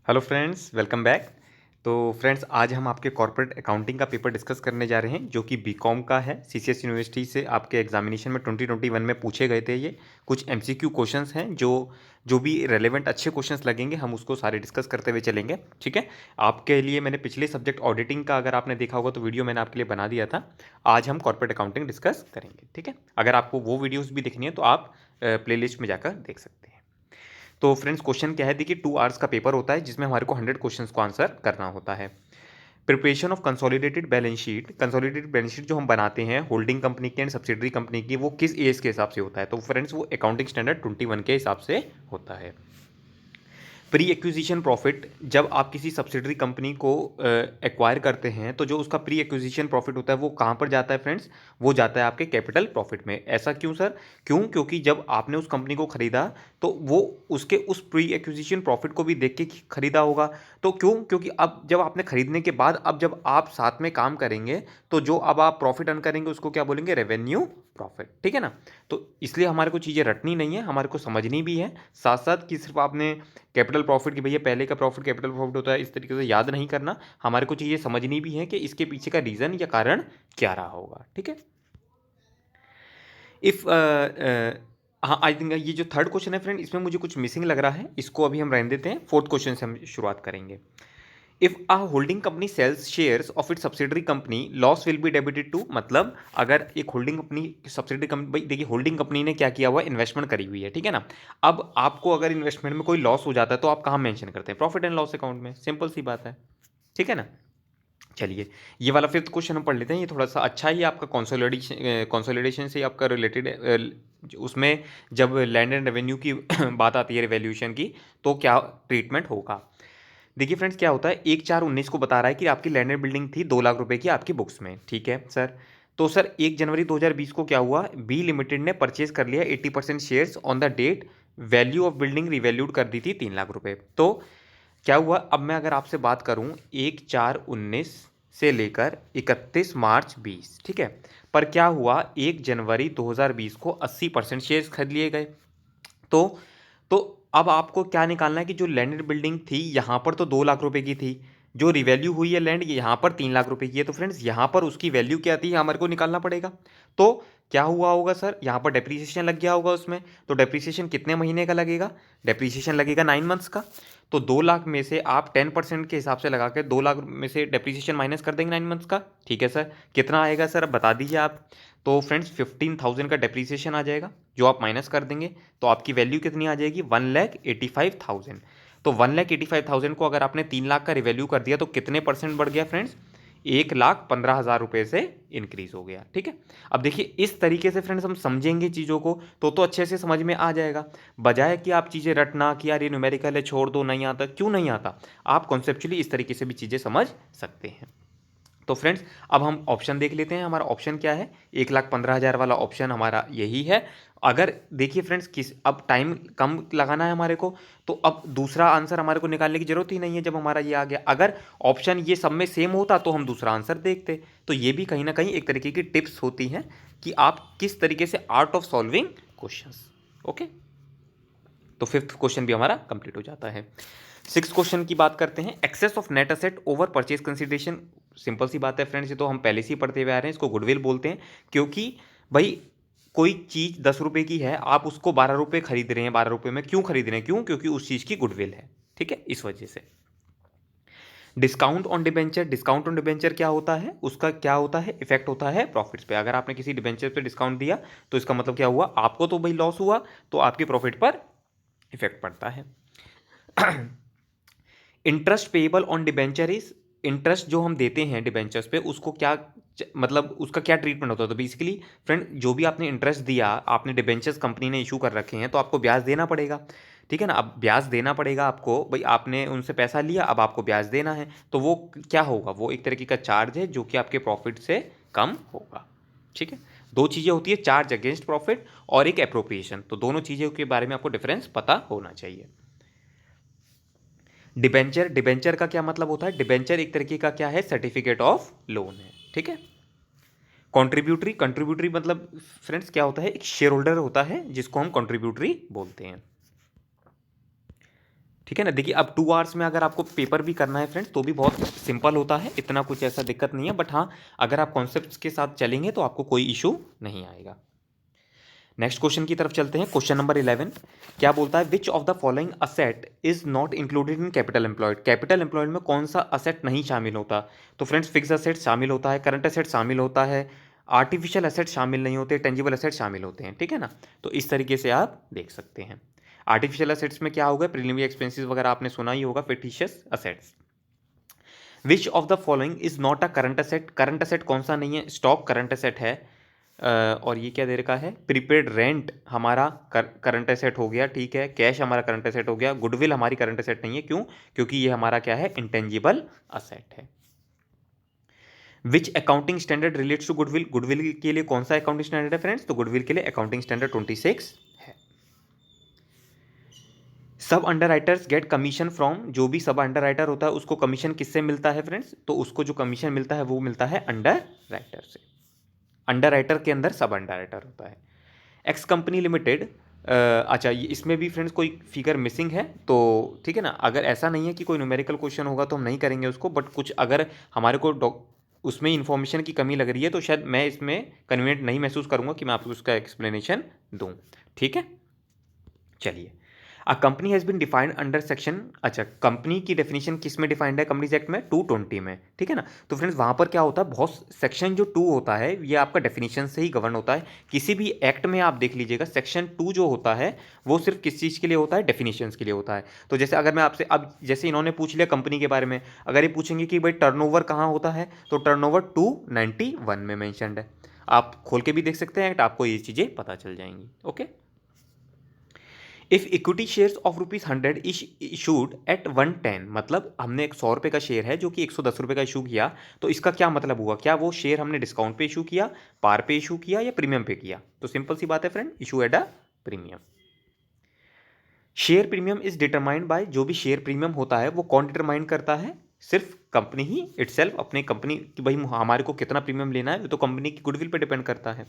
Hello friends, welcome back. तो friends, आज हम आपके कॉर्पोरेट अकाउंटिंग का पेपर डिस्कस करने जा रहे हैं जो कि बीकॉम का है। सीसीएस यूनिवर्सिटी से आपके एग्जामिनेशन में 2021 में पूछे गए थे। ये कुछ एमसीक्यू क्वेश्चंस हैं जो जो भी रेलेवेंट अच्छे क्वेश्चंस लगेंगे हम उसको सारे डिस्कस करते हुए चलेंगे। ठीक है। आपके लिए मैंने पिछले सब्जेक्ट ऑडिटिंग का अगर आपने देखा होगा तो वीडियो मैंने आपके लिए बना दिया था। आज हम कॉर्पोरेट अकाउंटिंग डिस्कस करेंगे। ठीक है। अगर आपको वो वीडियोज़ भी देखनी है तो आप प्लेलिस्ट में जाकर देख सकते हैं। तो फ्रेंड्स, क्वेश्चन क्या है, देखिए 2 आवर्स का पेपर होता है जिसमें हमारे को 100 क्वेश्चंस को आंसर करना होता है। Preparation of consolidated balance sheet जो हम बनाते हैं होल्डिंग कंपनी की एंड सब्सिडरी कंपनी की, वो किस एज के हिसाब से होता है? तो फ्रेंड्स, वो अकाउंटिंग स्टैंडर्ड 21 के हिसाब से होता है। प्री एक्विजिशन प्रॉफिट, जब आप किसी सब्सिडरी कंपनी को एक्वायर करते हैं तो जो उसका प्री एक्विजिशन प्रॉफिट होता है वो कहाँ पर जाता है फ्रेंड्स? वो जाता है आपके कैपिटल प्रॉफिट में। ऐसा क्यों सर? क्योंकि जब आपने उस कंपनी को खरीदा तो वो उसके उस प्री एक्विजिशन प्रॉफिट को भी देख के खरीदा होगा। तो क्योंकि अब जब आपने खरीदने के बाद अब जब आप साथ में काम करेंगे तो जो अब आप प्रॉफिट अर्न करेंगे उसको क्या बोलेंगे? Revenue profit. ठीक है ना? तो इसलिए हमारे को चीज़ें रटनी नहीं है, हमारे को समझनी भी है। साथ साथ कि सिर्फ आपने कैपिटल प्रॉफिट की भैया पहले का प्रॉफिट कैपिटल प्रॉफिट होता है इस तरीके से याद नहीं करना, हमारे को चीज़ें समझनी भी है कि इसके पीछे का रीज़न या कारण क्या रहा होगा। ठीक है। इफ़ हाँ, आई थिंक ये जो थर्ड क्वेश्चन है फ्रेंड, इसमें मुझे कुछ मिसिंग लग रहा है, इसको अभी हम रहने देते हैं। फोर्थ क्वेश्चन से हम शुरुआत करेंगे। If a holding company sells shares of it subsidiary company, loss will be debited to. मतलब अगर एक होल्डिंग कंपनी सब्सिडरी कंपनी, भाई देखिए होल्डिंग कंपनी ने क्या किया हुआ, इन्वेस्टमेंट करी हुई है। ठीक है ना? अब आपको अगर इन्वेस्टमेंट में कोई लॉस हो जाता है तो आप कहाँ मेंशन करते हैं? प्रॉफिट एंड लॉस अकाउंट में। सिंपल सी बात है। ठीक है ना? चलिए, ये वाला फिफ्थ क्वेश्चन हम पढ़ लेते हैं। ये थोड़ा सा अच्छा ही आपका कंसोलिडेशन से आपका रिलेटेड उसमें जब लैंड एंड रेवेन्यू की बात आती है रिवैल्यूएशन की, तो क्या ट्रीटमेंट होगा? देखिए फ्रेंड्स, क्या होता है, 1/4/19 को बता रहा है कि आपकी लैंड एंड बिल्डिंग थी 2 लाख रुपए की आपकी बुक्स में। ठीक है सर। तो सर 1 जनवरी 2020 को क्या हुआ, बी लिमिटेड ने परचेज कर लिया 80% shares on the date, value of building revalued कर दी थी 3 लाख रुपए। तो क्या हुआ, अब मैं अगर आपसे बात करूं 1/4/19 से लेकर 31 मार्च 20, ठीक है, पर क्या हुआ 1 जनवरी 2020 को 80% शेयर्स खरीद लिए गए। तो तो अब आपको क्या निकालना है कि जो लैंड बिल्डिंग थी यहां पर तो 2 लाख रुपए की थी, जो रिवैल्यू हुई है लैंड ये यहां पर 3 लाख रुपए की है। तो फ्रेंड्स, यहां पर उसकी वैल्यू क्या थी हमारे को निकालना पड़ेगा। तो क्या हुआ होगा सर, यहां पर डेप्रीसिएशन लग गया होगा उसमें। तो डेप्रीसिएशन कितने महीने का लगेगा? डेप्रीसिएशन लगेगा 9 मंथ्स का। तो 2 लाख में से आप 10% के हिसाब से लगा के 2 लाख में से डेप्रीसिएशन माइनस कर देंगे 9 मंथ्स का। ठीक है सर। कितना आएगा सर, अब बता दीजिए आप। तो फ्रेंड्स, 15,000 का डेप्रीसिएशन आ जाएगा जो आप माइनस कर देंगे। तो आपकी वैल्यू कितनी आ जाएगी? 1,85,000। तो 1,85,000 को अगर आपने 3 लाख का रिवैल्यू कर दिया तो कितने परसेंट बढ़ गया फ्रेंड्स? 1,15,000 रुपए से इंक्रीज हो गया। ठीक है। अब देखिए इस तरीके से फ्रेंड्स हम समझेंगे चीज़ों को तो अच्छे से समझ में आ जाएगा। बजाय कि आप चीज़ें रटना कि यार ये न्यूमेरिकल है छोड़ दो, नहीं आता, क्यों नहीं आता, आप कॉन्सेप्चुअली इस तरीके से भी चीज़ें समझ सकते हैं। तो फ्रेंड्स, अब हम ऑप्शन देख लेते हैं। हमारा ऑप्शन क्या है? 1,15,000 वाला ऑप्शन हमारा यही है। अगर देखिए फ्रेंड्स, किस अब टाइम कम लगाना है हमारे को, तो अब दूसरा आंसर हमारे को निकालने की जरूरत ही नहीं है जब हमारा ये आ गया। अगर ऑप्शन ये सब में सेम होता तो हम दूसरा आंसर देखते। तो ये भी कहीं ना कहीं एक तरीके की टिप्स होती हैं कि आप किस तरीके से art of solving questions. Okay. तो फिफ्थ क्वेश्चन भी हमारा कंप्लीट हो जाता है। सिक्स क्वेश्चन की बात करते हैं। Excess of net asset over purchase consideration. Simple सी बात है फ्रेंड्स, ये तो हम पहले से ही पढ़ते हुए आ रहे हैं, इसको गुडविल बोलते हैं। क्योंकि भाई कोई चीज़ 10 रुपए की है, आप उसको 12 रुपए खरीद रहे हैं। 12 रुपए में क्यों खरीद रहे हैं? क्यों? क्योंकि उस चीज़ की गुडविल है। ठीक है, इस वजह से। डिस्काउंट ऑन डिबेंचर क्या होता है? उसका क्या होता है? इफेक्ट होता है प्रॉफिट्स पे। अगर आपने किसी डिबेंचर पे डिस्काउंट दिया तो इसका मतलब क्या हुआ, आपको तो भाई लॉस हुआ, तो आपके प्रॉफिट पर इफेक्ट पड़ता है। Interest payable on debenture is, interest जो हम देते हैं डिबेंचर्स पे उसको क्या मतलब उसका क्या ट्रीटमेंट होता है? तो बेसिकली फ्रेंड, जो भी आपने इंटरेस्ट दिया, आपने डिबेंचर्स कंपनी ने इशू कर रखे हैं तो आपको ब्याज देना पड़ेगा। ठीक है ना? अब ब्याज देना पड़ेगा आपको, भाई आपने उनसे पैसा लिया, अब आपको ब्याज देना है, तो वो क्या होगा? वो एक तरीके का चार्ज है जो कि आपके प्रॉफिट से कम होगा। ठीक है। दो चीज़ें होती है, चार्ज अगेंस्ट प्रॉफिट और एक एप्रोप्रिएशन। तो दोनों चीज़ों के बारे में आपको डिफरेंस पता होना चाहिए। डिबेंचर, डिबेंचर का क्या मतलब होता है? डिबेंचर एक तरीके का क्या है? सर्टिफिकेट ऑफ लोन है। ठीक है। कॉन्ट्रीब्यूटरी, कंट्रीब्यूटरी मतलब फ्रेंड्स क्या होता है? एक शेयर होल्डर होता है जिसको हम कॉन्ट्रीब्यूटरी बोलते हैं। ठीक है ना। देखिए अब 2 आवर्स में अगर आपको पेपर भी करना है फ्रेंड्स तो भी बहुत सिंपल होता है, इतना कुछ ऐसा दिक्कत नहीं है, बट हाँ अगर आप कॉन्सेप्ट्स के साथ चलेंगे तो आपको कोई इशू नहीं आएगा। नेक्स्ट क्वेश्चन की तरफ चलते हैं। क्वेश्चन नंबर 11 क्या बोलता है, which of the following asset is not included in capital employed. Capital employed में कौन सा असेट नहीं शामिल होता। तो फ्रेंड्स फिक्स असेट शामिल होता है, करंट असेट शामिल होता है, आर्टिफिशियल असेट शामिल नहीं होते, टेंजिबल असेट शामिल होते हैं, ठीक है ना। तो इस तरीके से आप देख सकते हैं। आर्टिफिशियल असेट्स में क्या होगा, प्रीलिमिनरी एक्सपेंसेस वगैरह आपने सुना ही होगा, fictitious assets. Which of the following is not a current asset. Current asset कौन सा नहीं है, स्टॉक करंट असेट है। और ये क्या दे रखा है, प्रीपेड रेंट हमारा करंट एसेट हो गया, ठीक है। कैश हमारा करंट एसेट हो गया। गुडविल हमारी करंट एसेट नहीं है, क्यों, क्योंकि ये हमारा क्या है, इंटेंजिबल असेट है। Which accounting standard relates to goodwill. Goodwill के लिए कौन सा अकाउंटिंग स्टैंडर्ड है फ्रेंड्स, तो गुडविल के लिए अकाउंटिंग स्टैंडर्ड 26 है। Sub underwriters get commission from. जो भी सब अंडर राइटर होता है उसको कमीशन किससे मिलता है फ्रेंड्स, तो उसको जो कमीशन मिलता है वो मिलता है अंडर राइटर से। अंडर राइटर के अंदर सब अंडर राइटर होता है। एक्स कंपनी लिमिटेड, अच्छा ये इसमें भी फ्रेंड्स कोई फिगर मिसिंग है तो ठीक है ना। अगर ऐसा नहीं है कि कोई न्यूमेरिकल क्वेश्चन होगा तो हम नहीं करेंगे उसको, बट कुछ अगर हमारे को उसमें इन्फॉर्मेशन की कमी लग रही है तो शायद मैं इसमें कन्वीनियंट नहीं महसूस करूंगा कि मैं आपको उसका एक्सप्लेनेशन दूं, ठीक है। चलिए, a company has been defined under section, अच्छा कंपनी की डेफिनेशन किस में डिफाइंड है, कंपनीज एक्ट में 220 में, ठीक है ना। तो फ्रेंड्स वहाँ पर क्या होता है, बहुत सेक्शन जो 2 होता है ये आपका डेफिनेशन से ही गवर्न होता है। किसी भी एक्ट में आप देख लीजिएगा सेक्शन 2 जो होता है वो सिर्फ किस चीज़ के लिए होता है, डेफिनेशन के लिए होता है। तो जैसे अगर मैं आपसे अब जैसे इन्होंने पूछ लिया कंपनी के बारे में, अगर ये पूछेंगे कि भाई टर्नओवर कहाँ होता है, तो टर्नओवर 291 में मैंशनड है। आप खोल के भी देख सकते हैं एक्ट, आपको ये चीज़ें पता चल जाएंगी, okay. If equity shares of ₹100 issued at 110, मतलब हमने एक 100 रुपये का शेयर है जो कि 110 रुपये का इशू किया, तो इसका क्या मतलब हुआ, क्या वो शेयर हमने डिस्काउंट पे इशू किया, पार पे इशू किया या प्रीमियम पे किया। तो सिंपल सी बात है friend, issue at a premium. Share premium is determined by, जो भी शेयर प्रीमियम होता है वो कौन डिटरमाइन करता है, सिर्फ कंपनी ही इटसेल्फ, अपने कंपनी की भाई हमारे को कितना प्रीमियम लेना है तो कंपनी की गुडविल पे डिपेंड करता है।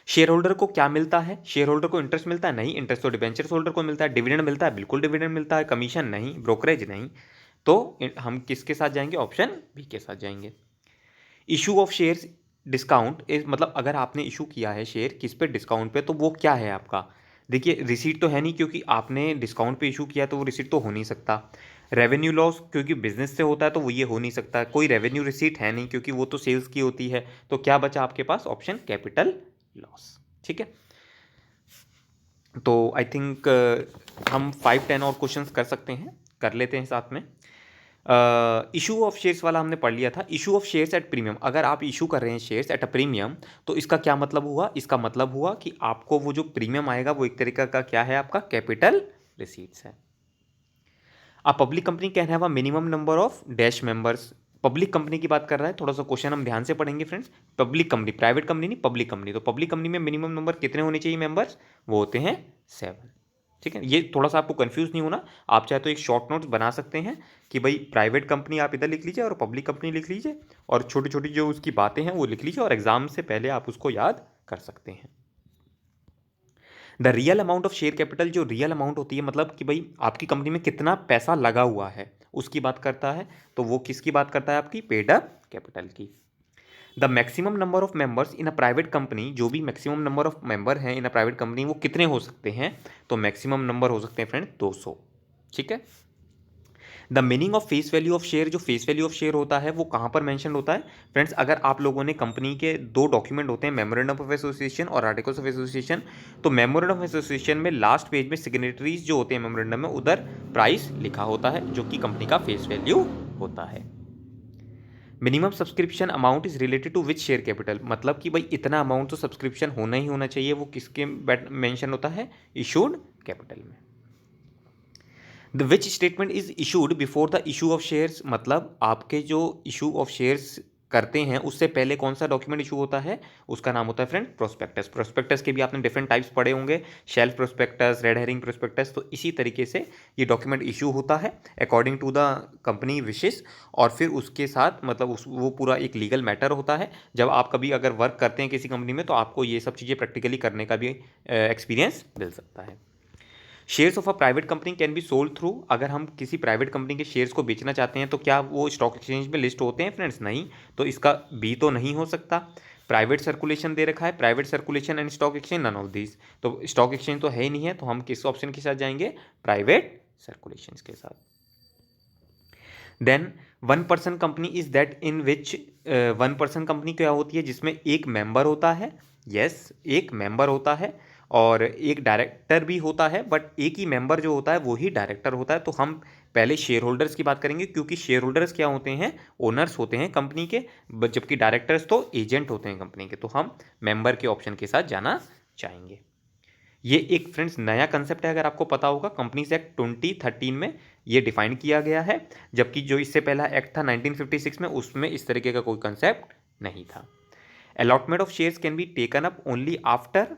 शेयर होल्डर को क्या मिलता है, शेयर होल्डर को इंटरेस्ट मिलता है, नहीं, इंटरेस्ट तो डिबेंचर्स होल्डर को मिलता है। डिविडेंड मिलता है, बिल्कुल डिविडेंड मिलता है। कमीशन नहीं, ब्रोकरेज नहीं। तो हम किसके साथ जाएंगे, ऑप्शन बी के साथ जाएंगे। Issue of shares discount is, मतलब अगर आपने इशू किया है शेयर किस पे, डिस्काउंट पे, तो वो क्या है आपका। देखिए रिसीट तो है नहीं क्योंकि आपने डिस्काउंट पे इशू किया, तो वो रिसीट तो हो नहीं सकता। रेवेन्यू लॉस क्योंकि बिजनेस से होता है तो वो ये हो नहीं सकता। कोई रेवेन्यू रिसीट है नहीं क्योंकि वो तो सेल्स की होती है। तो क्या बचा आपके पास, ऑप्शन कैपिटल लॉस, ठीक है। तो आई थिंक हम 5-10 और क्वेश्चंस कर सकते हैं, कर लेते हैं साथ में। इशू ऑफ शेयर्स वाला हमने पढ़ लिया था। Issue of shares at premium, अगर आप इशू कर रहे हैं शेयर्स एट अ प्रीमियम तो इसका क्या मतलब हुआ, इसका मतलब हुआ कि आपको वो जो प्रीमियम आएगा वो एक तरीका का क्या है, आपका कैपिटल रिसीट्स है। A public company can have a minimum number of dash members. Public company की बात कर रहा है, थोड़ा सा क्वेश्चन हम ध्यान से पढ़ेंगे friends. Public company, private company नहीं, पब्लिक कंपनी। तो पब्लिक कंपनी में मिनिमम नंबर कितने होने चाहिए मेंबर्स, वो होते हैं 7, ठीक है। ये थोड़ा सा आपको कंफ्यूज नहीं होना, आप चाहे तो एक शॉर्ट नोट्स बना सकते हैं कि भाई प्राइवेट कंपनी आप इधर लिख लीजिए और पब्लिक कंपनी लिख लीजिए, और छोटी छोटी जो उसकी बातें हैं वो लिख लीजिए, और एग्जाम से पहले आप उसको याद कर सकते हैं। The real amount of share capital, जो रियल अमाउंट होती है मतलब कि भाई आपकी कंपनी में कितना पैसा लगा हुआ है उसकी बात करता है। तो वो किसकी बात करता है, आपकी पेड अप कैपिटल की। The maximum number of members in a private company, जो भी मैक्सिमम नंबर ऑफ मेंबर हैं इन अ प्राइवेट कंपनी वो कितने हो सकते हैं, तो मैक्सिमम नंबर हो सकते हैं फ्रेंड 200, ठीक है। The meaning of face value of share, जो फेस वैल्यू ऑफ शेयर होता है वो कहाँ पर मेंशन होता है फ्रेंड्स, अगर आप लोगों ने कंपनी के 2 डॉक्यूमेंट होते हैं, मेमोरेंडम ऑफ एसोसिएशन और आर्टिकल्स ऑफ एसोसिएशन। तो मेमोरेंडम ऑफ एसोसिएशन में लास्ट पेज में सिग्नेटरीज जो होते हैं मेमोरेंडम में उधर प्राइस लिखा होता है जो कि कंपनी का फेस वैल्यू होता है। Minimum subscription amount is related to which share capital, मतलब कि भाई इतना अमाउंट तो सब्सक्रिप्शन होना ही होना चाहिए, वो किसके मेंशन होता है, इशूड कैपिटल में। The which statement is issued before the issue of shares, मतलब आपके जो इशू ऑफ शेयर्स करते हैं उससे पहले कौन सा डॉक्यूमेंट इशू होता है, उसका नाम होता है फ्रेंड प्रोस्पेक्टस। प्रोस्पेक्टस के भी आपने डिफरेंट टाइप्स पढ़े होंगे, shelf prospectus, red herring prospectus. तो इसी तरीके से ये डॉक्यूमेंट इशू होता है according to the company wishes, और फिर उसके साथ मतलब वो पूरा एक लीगल मैटर होता है। जब आप कभी अगर वर्क करते हैं किसी कंपनी में तो आपको ये सब चीज़ें प्रैक्टिकली करने का भी एक्सपीरियंस मिल सकता है। Shares of a private company can be sold through, अगर हम किसी प्राइवेट कंपनी के शेयर्स को बेचना चाहते हैं तो क्या वो स्टॉक एक्सचेंज में लिस्ट होते हैं फ्रेंड्स? नहीं, तो इसका बी तो नहीं हो सकता। प्राइवेट सर्कुलेशन दे रखा है, private circulation and stock exchange, none of this, तो स्टॉक एक्सचेंज तो है ही नहीं है, तो हम किस ऑप्शन के साथ जाएंगे? प्राइवेट सर्कुलेशन के साथ। Then one person company is that in which, one person company क्या होती है? जिसमें एक मेंबर होता है, यस एक मेंबर होता है और एक डायरेक्टर भी होता है, बट एक ही मेंबर जो होता है वो ही डायरेक्टर होता है। तो हम पहले शेयर होल्डर्स की बात करेंगे, क्योंकि शेयर होल्डर्स क्या होते हैं? ओनर्स होते हैं कंपनी के, जबकि डायरेक्टर्स तो एजेंट होते हैं कंपनी के। तो हम मेंबर के ऑप्शन के साथ जाना चाहेंगे। ये एक फ्रेंड्स नया कंसेप्ट है, अगर आपको पता होगा, कंपनीज एक्ट 2013 में ये डिफाइन किया गया है, जबकि जो इससे पहला एक्ट था 1956 में, उसमें इस तरीके का कोई कंसेप्ट नहीं था। Allotment of shares can be taken up only after,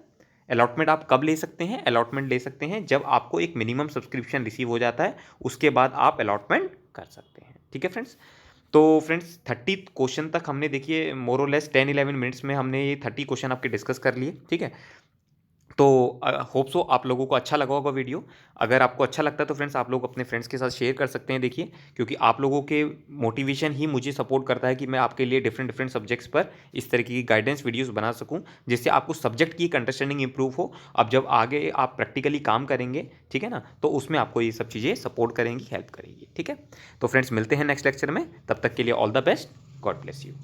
allotment आप कब ले सकते हैं? अलॉटमेंट ले सकते हैं जब आपको एक मिनिमम सब्सक्रिप्शन रिसीव हो जाता है, उसके बाद आप अलॉटमेंट कर सकते हैं। ठीक है फ्रेंड्स, तो फ्रेंड्स 30 क्वेश्चन तक हमने देखिए मोर और लेस 10-11 मिनट्स में हमने ये 30 क्वेश्चन आपके डिस्कस कर लिए। ठीक है, तो होप सो आप लोगों को अच्छा लगा होगा वीडियो। अगर आपको अच्छा लगता है तो फ्रेंड्स आप लोग अपने फ्रेंड्स के साथ शेयर कर सकते हैं। देखिए, क्योंकि आप लोगों के मोटिवेशन ही मुझे सपोर्ट करता है कि मैं आपके लिए डिफरेंट डिफरेंट सब्जेक्ट्स पर इस तरीके की गाइडेंस वीडियोस बना सकूं, जिससे आपको सब्जेक्ट की एक अंडरस्टैंडिंग इंप्रूव हो। अब जब आगे आप प्रैक्टिकली काम करेंगे, ठीक है ना, तो उसमें आपको ये सब चीज़ें सपोर्ट करेंगी, हेल्प करेंगी। ठीक है, तो फ्रेंड्स मिलते हैं नेक्स्ट लेक्चर में, तब तक के लिए all the best, God bless you.